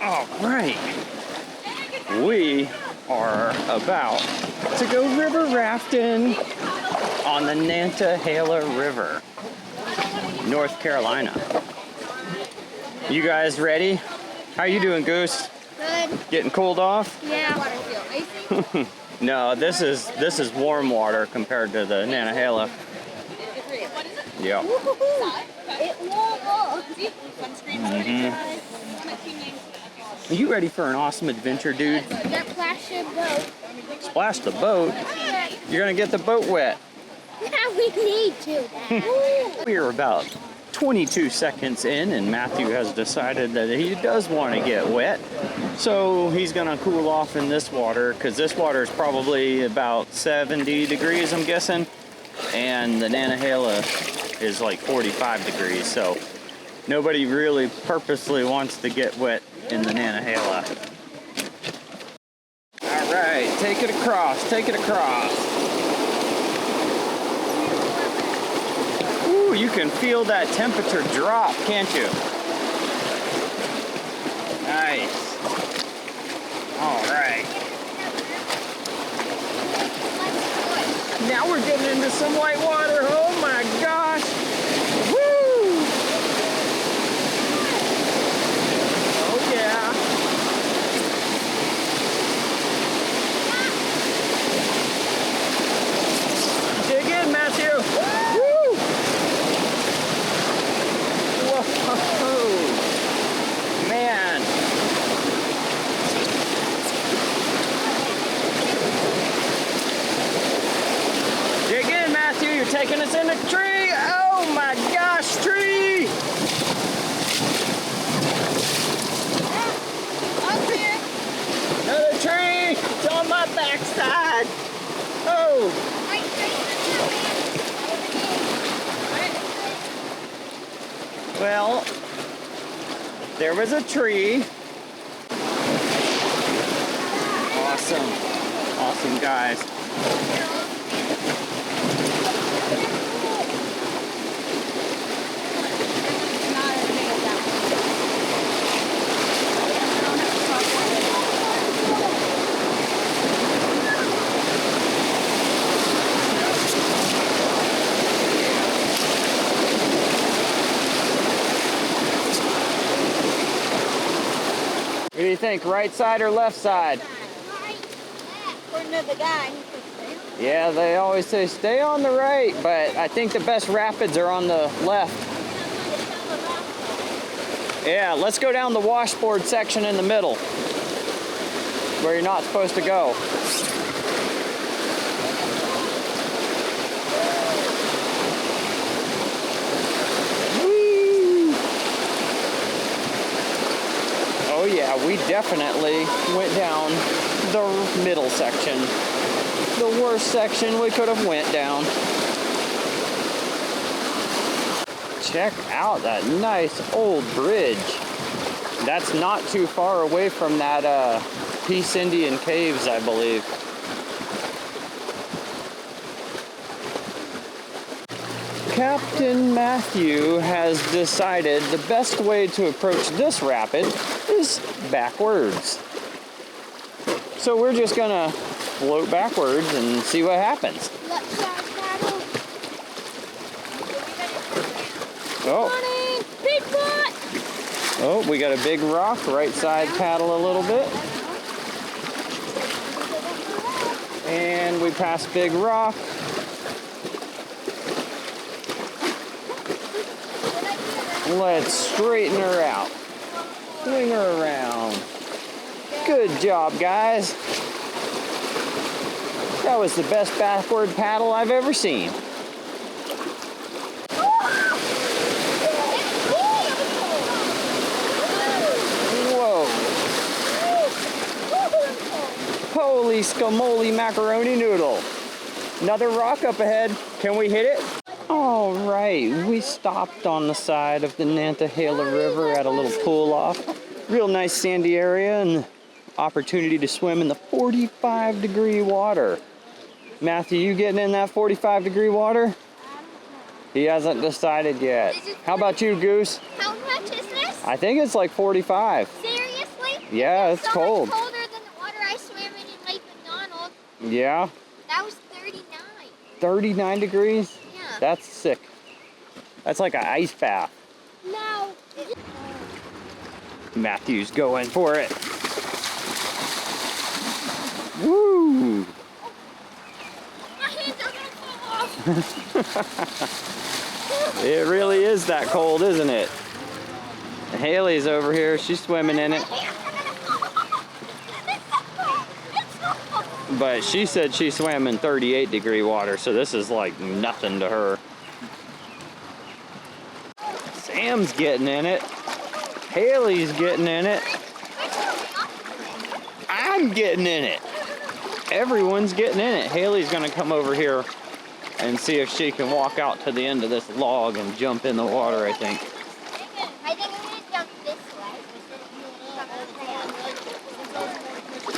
All right, we are about to go river rafting on the Nantahala River, North Carolina. You guys ready? How you doing, Goose? Good. Getting cooled off? Yeah. No, this is warm water compared to the Nantahala. Yeah. Are you ready for an awesome adventure, dude? Splash the boat. Splash the boat? You're gonna get the boat wet. Yeah, we need to. We are about 22 seconds in, and Matthew has decided that he does want to get wet. So he's gonna cool off in this water, because this water is probably about 70 degrees, I'm guessing. And the Nantahala is like 45 degrees, so nobody really purposely wants to get wet in the Nantahala. All right, take it across, take it across. Ooh, you can feel that temperature drop, can't you? Nice. All right. Now we're getting into some white water. Oh my gosh. Woo! Oh yeah. Dig in, Matthew. Woo! Whoa. Man. Dig in, Matthew. You're taking us in a tree. Oh my gosh, tree. Up here. Another tree. It's on my backside. Oh. Well, there was a tree. Awesome. Awesome, guys. What do you think, right side or left side? According to the guy. Yeah, they always say stay on the right, but I think the best rapids are on the left. Yeah, let's go down the washboard section in the middle, where you're not supposed to go. Oh yeah, we definitely went down the middle section. The worst section we could have went down. Check out that nice old bridge. That's not too far away from that Peace Indian Caves, I believe. Captain Matthew has decided the best way to approach this rapid is backwards. So we're just gonna float backwards and see what happens. Oh. Oh, we got a big rock, right side paddle a little bit. And we pass big rock. Let's straighten her out. Swing her around. Good job, guys. That was the best backward paddle I've ever seen. Whoa. Holy scamoly macaroni noodle. Another rock up ahead. Can we hit it? All right, we stopped on the side of the Nantahala River at a little pull off. Real nice sandy area and opportunity to swim in the 45-degree water. Matthew, you getting in that 45-degree water? He hasn't decided yet. How about you, Goose? How much is this? I think it's like 45. Seriously? Yeah, it's cold. Much colder than the water I swam in Lake McDonald. Yeah. That was 39. 39 degrees? Yeah. That's sick. That's like an ice bath. No. Matthew's going for it. Woo! My hands are gonna fall off. It really is that cold, isn't it? Haley's over here. She's swimming in it. But she said she swam in 38 degree water, so this is like nothing to her. Sam's getting in it. Haley's getting in it. I'm getting in it. Everyone's getting in it. Haley's gonna come over here and see if she can walk out to the end of this log and jump in the water, I think. I think I'm gonna jump this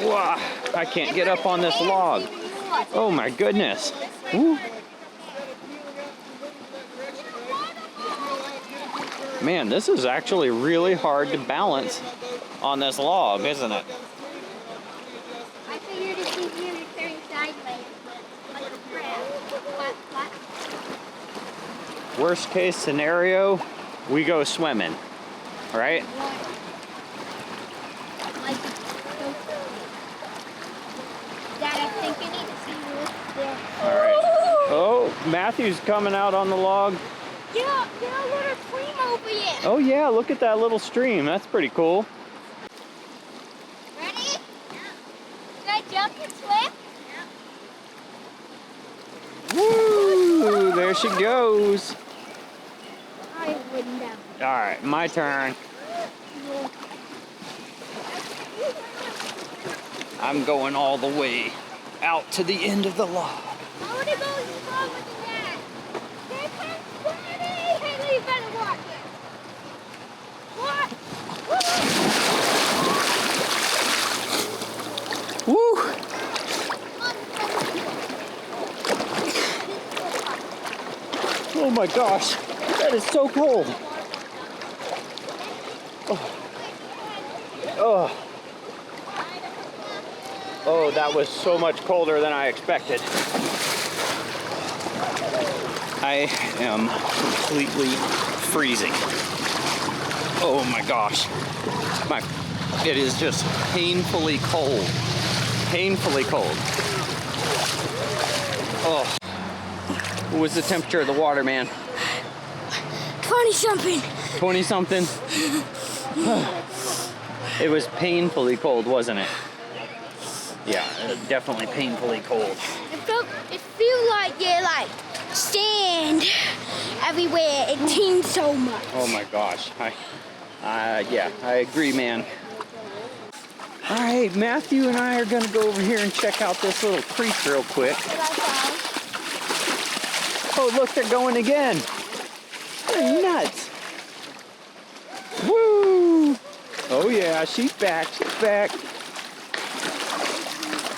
way. Wow, I can't get up on this log. Oh my goodness. Woo. Man, this is actually really hard to balance on this log, isn't it? I figured it's easier to turn sideways, like a crab. What? Worst case scenario, we go swimming, right? Like, Dad, I think you need to see this. Yeah. All right. Oh, Matthew's coming out on the log. Yeah, there's a little stream over here. Oh yeah, look at that little stream. That's pretty cool. Ready? Yeah. Should I jump and swim? Yeah. Woo! There she goes. I wouldn't have. All right, my turn. I'm going all the way out to the end of the log. I want to go slow with the dad. Here comes Daddy. Haley, you better watch it. What? Woo! Oh my gosh, that is so cold. Oh. Oh, that was so much colder than I expected. I am completely freezing. Oh my gosh. It is just painfully cold. Painfully cold. Oh. What was the temperature of the water, man? 20-something. 20-something? It was painfully cold, wasn't it? Yeah, definitely painfully cold. It feels like you're like sand everywhere. It teams so much. Oh my gosh. Yeah, I agree, man. All right, Matthew and I are gonna go over here and check out this little creek real quick. Oh, look, they're going again. They're nuts. Woo! Oh yeah, she's back, she's back.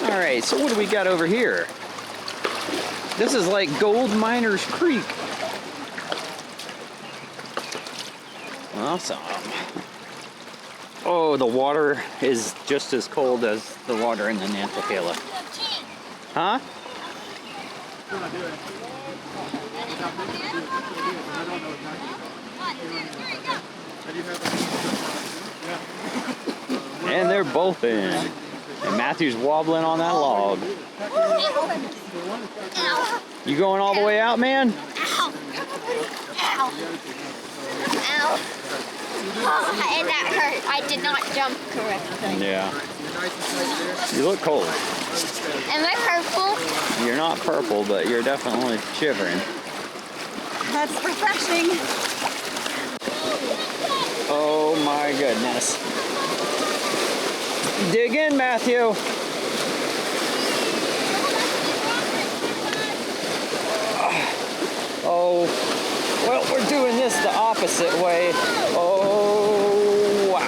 All right, so what do we got over here? This is like Gold Miners Creek. Awesome. Oh, the water is just as cold as the water in the Nantahala. Huh? And they're both in. And Matthew's wobbling on that log. Ow. You going all the way out, man? Ow. Ow. Ow. Oh, and that hurt. I did not jump correctly. Yeah. You look cold. Am I purple? You're not purple, but you're definitely shivering. That's refreshing. Oh my goodness. Dig in, Matthew. Oh, well, we're doing this the opposite way. Oh, wow.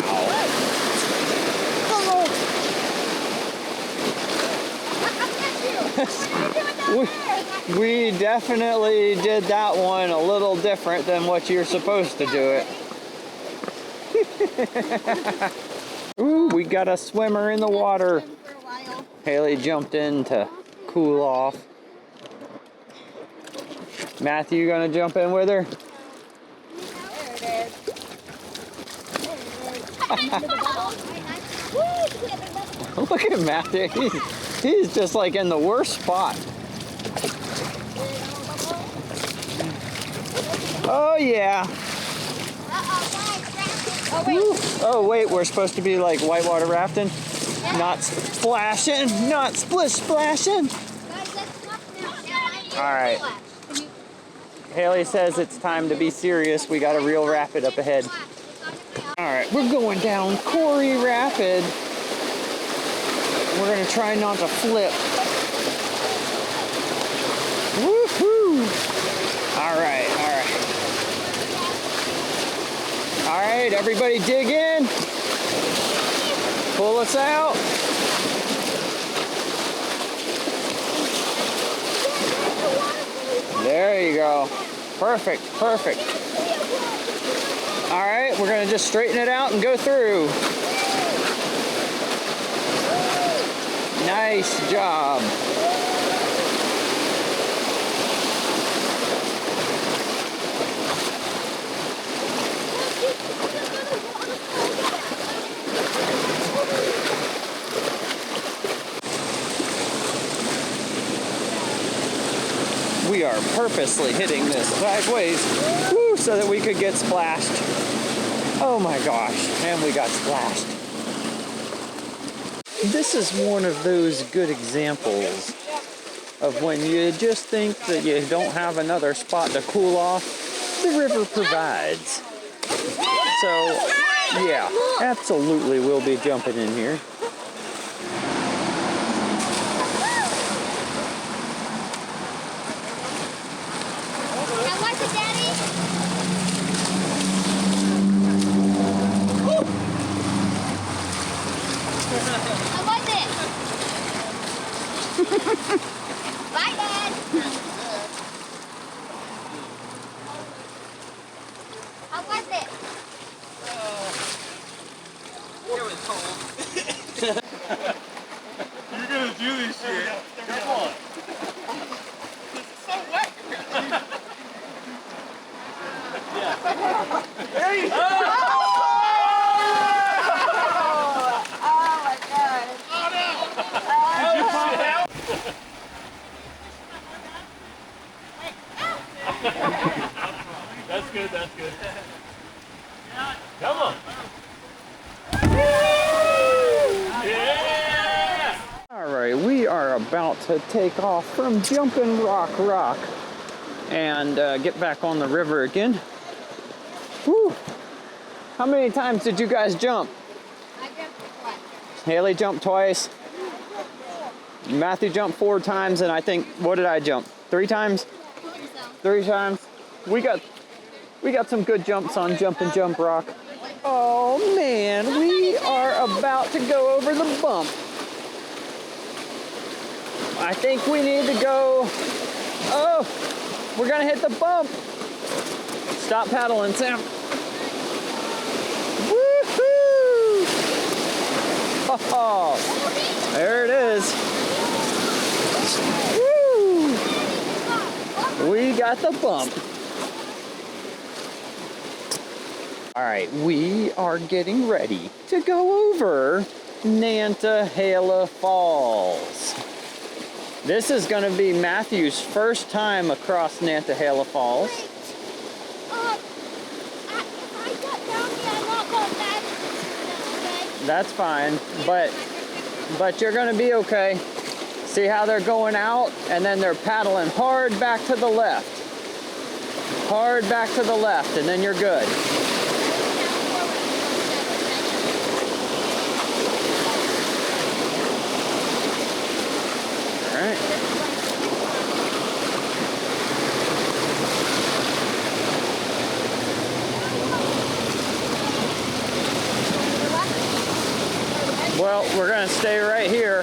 We definitely did that one a little different than what you're supposed to do it. Ooh, we We've got a swimmer in the water. For a while. Haley jumped in to cool off. Matthew, you gonna jump in with her? There it is. Look at Matthew. He's just like in the worst spot. Oh yeah. Oh, wait. Oh wait, we're supposed to be like whitewater rafting? Not splashing, not splish splashing. All right. Haley says it's time to be serious. We got a real rapid up ahead. All right, we're going down Corey Rapid. We're gonna try not to flip. Woohoo! All right, all right. All right, everybody dig in. Pull us out. There you go. Perfect, perfect. All right, we're gonna just straighten it out and go through. Nice job. We are purposely hitting this sideways, woo, so that we could get splashed. Oh my gosh, and we got splashed. This is one of those good examples of when you just think that you don't have another spot to cool off, the river provides. So, yeah, absolutely we'll be jumping in here. Bye, Dad. How was it? It was cold. You're gonna do this shit. Come on. It's so wet. Yeah. There you go. Oh my god. Oh no. Did you pop out? That's good, that's good. Come on. Yeah! All right, we are about to take off from Jumpin' Rock and get back on the river again. Woo! How many times did you guys jump? I jumped twice. Haley jumped twice. Matthew jumped 4 times, and I think, what did I jump? 3 times? 3 times. We got some good jumps on Jumpin' Jump Rock. Oh man, we are about to go over the bump. I think we need to go. Oh, we're gonna hit the bump. Stop paddling, Sam. Woohoo! Oh, there it is. Woo! We got the bump. All right, we are getting ready to go over Nantahala Falls. This is going to be Matthew's first time across Nantahala Falls. If I got down here, I'm not going back. Okay? That's fine, but you're going to be okay. See how they're going out and then they're paddling hard back to the left. Hard back to the left, and then you're good. All right. Well, we're gonna stay right here.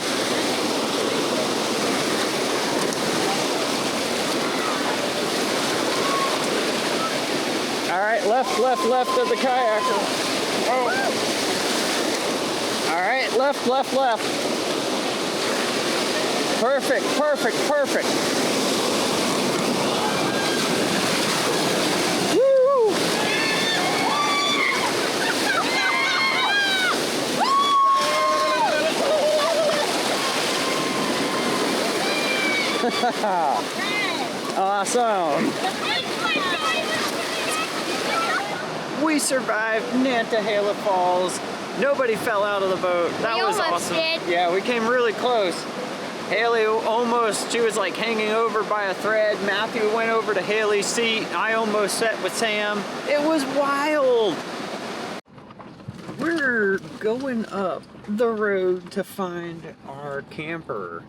All right, left of the kayaker. Oh. All right. Left, left, left. Perfect, perfect, perfect. Woo! Awesome. We survived Nantahala Falls. Nobody fell out of the boat. That was almost awesome. did. Yeah, we came really close. Haley almost, she was like hanging over by a thread. Matthew went over to Haley's seat. I almost sat with Sam. It was wild. We're going up the road to find our camper.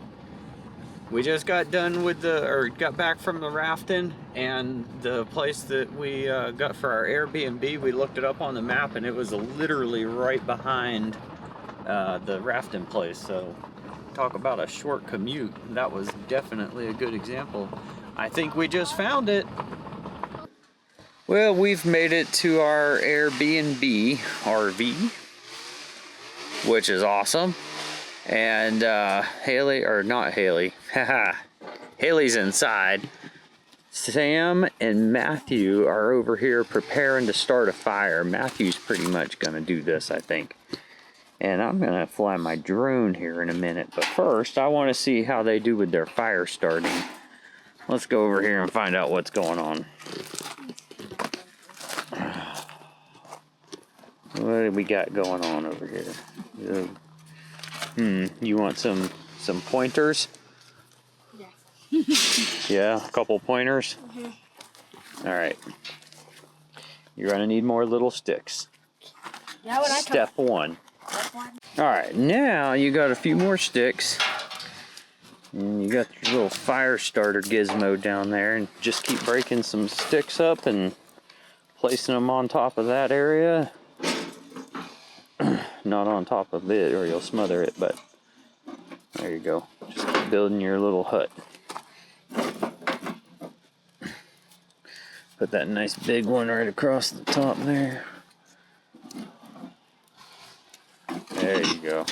We just got done with got back from the rafting, and the place that we got for our Airbnb, we looked it up on the map and it was literally right behind the rafting place. So talk about a short commute. That was definitely a good example. I think we just found it. Well, we've made it to our Airbnb RV, which is awesome. And Haley, or not Haley, haha, Haley's inside. Sam and Matthew are over here preparing to start a fire. Matthew's pretty much gonna do this, I think. And I'm gonna fly my drone here in a minute, but first I wanna see how they do with their fire starting. Let's go over here and find out what's going on. What do we got going on over here? You want some pointers? Yeah. Yeah, a couple pointers? All right. You're gonna need more little sticks. Yeah, what Step one. All right, now you got a few more sticks. And you got your little fire starter gizmo down there, and just keep breaking some sticks up and placing them on top of that area. Not on top of it or you'll smother it, but there you go. Just keep building your little hut. Put that nice big one right across the top there. There you go.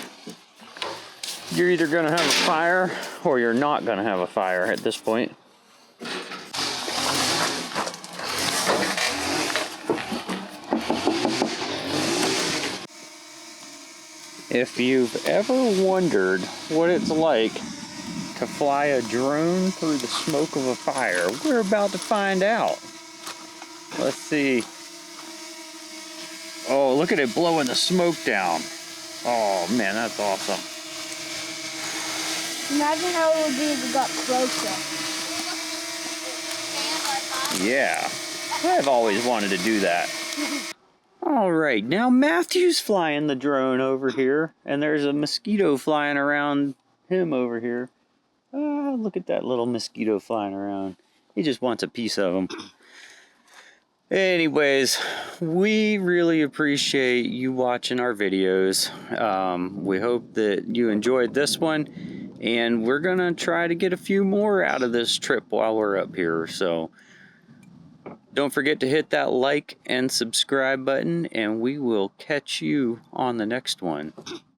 You're either gonna have a fire or you're not gonna have a fire at this point. If you've ever wondered what it's like to fly a drone through the smoke of a fire, we're about to find out. Let's see. Oh, look at it blowing the smoke down. Oh man, that's awesome. Imagine how it would be if we got closer. Yeah, I've always wanted to do that. All right, now Matthew's flying the drone over here, and there's a mosquito flying around him over here. Ah, look at that little mosquito flying around. He just wants a piece of him. Anyways, we really appreciate you watching our videos. We hope that you enjoyed this one, and we're gonna try to get a few more out of this trip while we're up here. So don't forget to hit that like and subscribe button, and we will catch you on the next one.